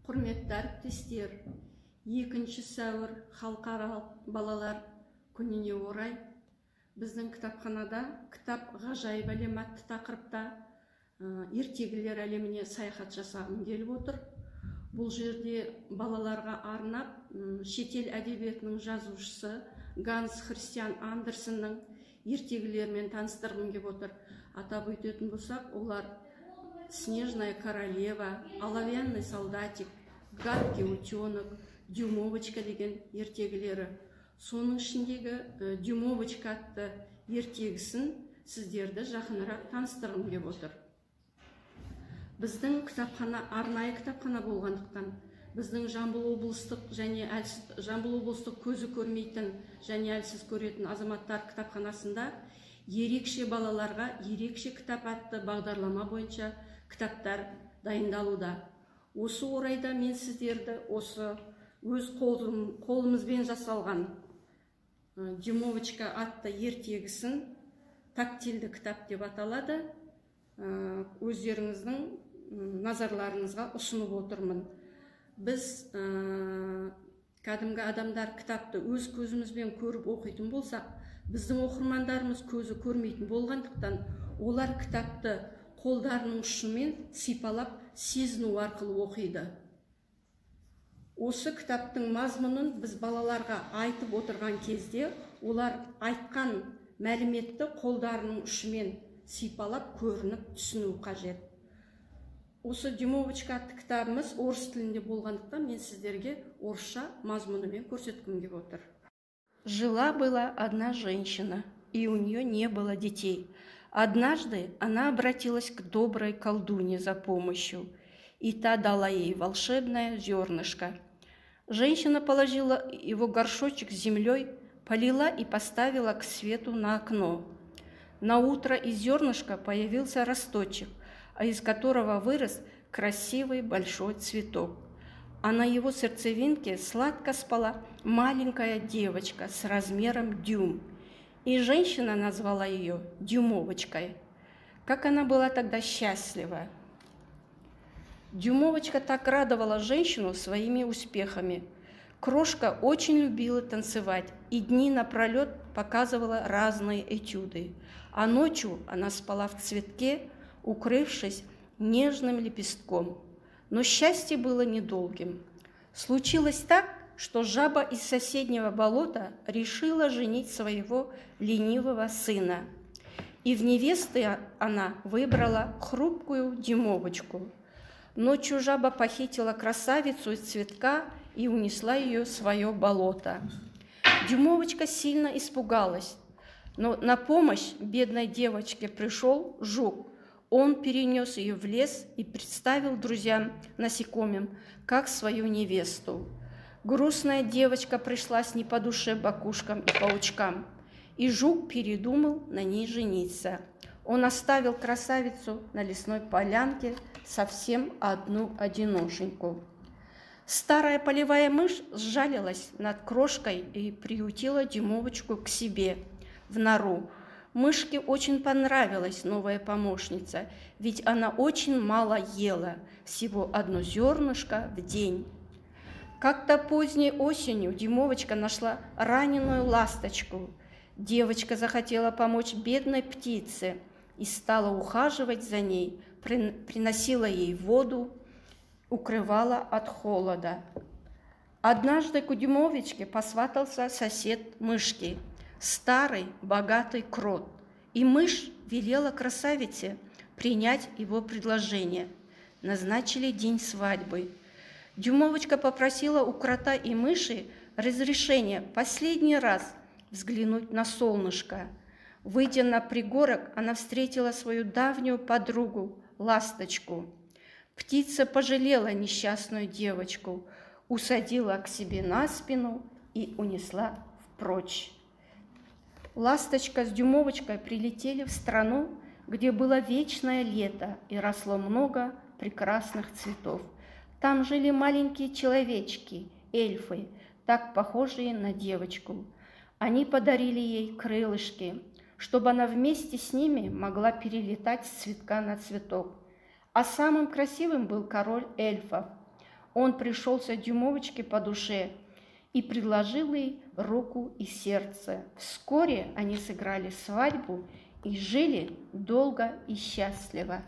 Құрметті әріптестер, 2 сәуір халықаралық балалар күніне орай біздің кітапханада кітап ғажайып әлем атты тақырыпта ертегілер әлеміне саяхат жасағым келіп отыр. Бұл жерде балаларға арнап шетел әдебиетінің жазушысы Ганс Христиан Андерсеннің ертегілерімен таныстырғым келіп отыр. Атап өтетін болсақ, олар «Снежная королева», «Оловянный солдатик», «Гадкий утенок», «Дюймовочка» деген ертегілері. Соның ішіндегі «Дюймовочка» атты ертегісін сіздерді жақынырақ таныстырғым келіп отыр. Біздің кітапхана арнайы кітапхана болғандықтан, біздің Жамбыл облыстық көзі көрмейтін және әлсіз көретін азаматтар кітапханасында ерекше балаларға ерекше кітап атты бағдарлама бойынша кітаптар дайындалуда. Осы орайда мен сіздерді осы өз қолымызбен жасалған «Дюймовочка» атты ертегісін тактильді кітап деп аталады, өздеріңіздің назарларыңызға ұсынып отырмын. Біз кәдімгі адамдар кітапты өз көзімізбен көріп оқитын болсақ, біздің оқырмандарымыз көзі көрмейтін болғандықтан, олар кітапты қолдарының ұшымен сипалап, сезіну арқылы оқиды. Осы кітаптың мазмұнын біз балаларға айтып отырған кезде, олар айтқан мәліметті қолдарының ұшымен сипалап, көрініп, түсіну қажет. Осы «Дюймовочка» атты кітабымыз орыс тілінде болғандықтан, мен сіздерге орысша мазмұнымен көрсеткім келіп отыр. Жила-была одна женщина, и у нее не было детей. Однажды она обратилась к доброй колдуне за помощью, и та дала ей волшебное зернышко. Женщина положила его горшочек с землей, полила и поставила к свету на окно. На утро из зернышка появился росточек, из которого вырос красивый большой цветок. А на его сердцевинке сладко спала маленькая девочка с размером дюйм. И женщина назвала ее Дюймовочкой. Как она была тогда счастлива! Дюймовочка так радовала женщину своими успехами. Крошка очень любила танцевать и дни напролет показывала разные этюды. А ночью она спала в цветке, укрывшись нежным лепестком. Но счастье было недолгим. Случилось так, что жаба из соседнего болота решила женить своего ленивого сына. И в невесты она выбрала хрупкую Дюймовочку. Ночью жаба похитила красавицу из цветка и унесла ее в свое болото. Дюймовочка сильно испугалась, но на помощь бедной девочке пришел жук. Он перенес ее в лес и представил друзьям насекомым как свою невесту. Грустная девочка пришлась не по душе бакушкам и паучкам, и жук передумал на ней жениться. Он оставил красавицу на лесной полянке совсем одну одиношеньку. Старая полевая мышь сжалилась над крошкой и приютила Дюймовочку к себе в нору. Мышке очень понравилась новая помощница, ведь она очень мало ела, всего одно зернышко в день. Как-то поздней осенью Дюймовочка нашла раненую ласточку. Девочка захотела помочь бедной птице и стала ухаживать за ней, приносила ей воду, укрывала от холода. Однажды к Дюймовочке посватался сосед мышки, старый богатый крот, и мышь велела красавице принять его предложение. Назначили день свадьбы. Дюймовочка попросила у крота и мыши разрешения последний раз взглянуть на солнышко. Выйдя на пригорок, она встретила свою давнюю подругу, ласточку. Птица пожалела несчастную девочку, усадила к себе на спину и унесла впрочь. Ласточка с Дюймовочкой прилетели в страну, где было вечное лето и росло много прекрасных цветов. Там жили маленькие человечки, эльфы, так похожие на девочку. Они подарили ей крылышки, чтобы она вместе с ними могла перелетать с цветка на цветок. А самым красивым был король эльфов. Он пришелся Дюймовочке по душе и предложил ей руку и сердце. Вскоре они сыграли свадьбу и жили долго и счастливо.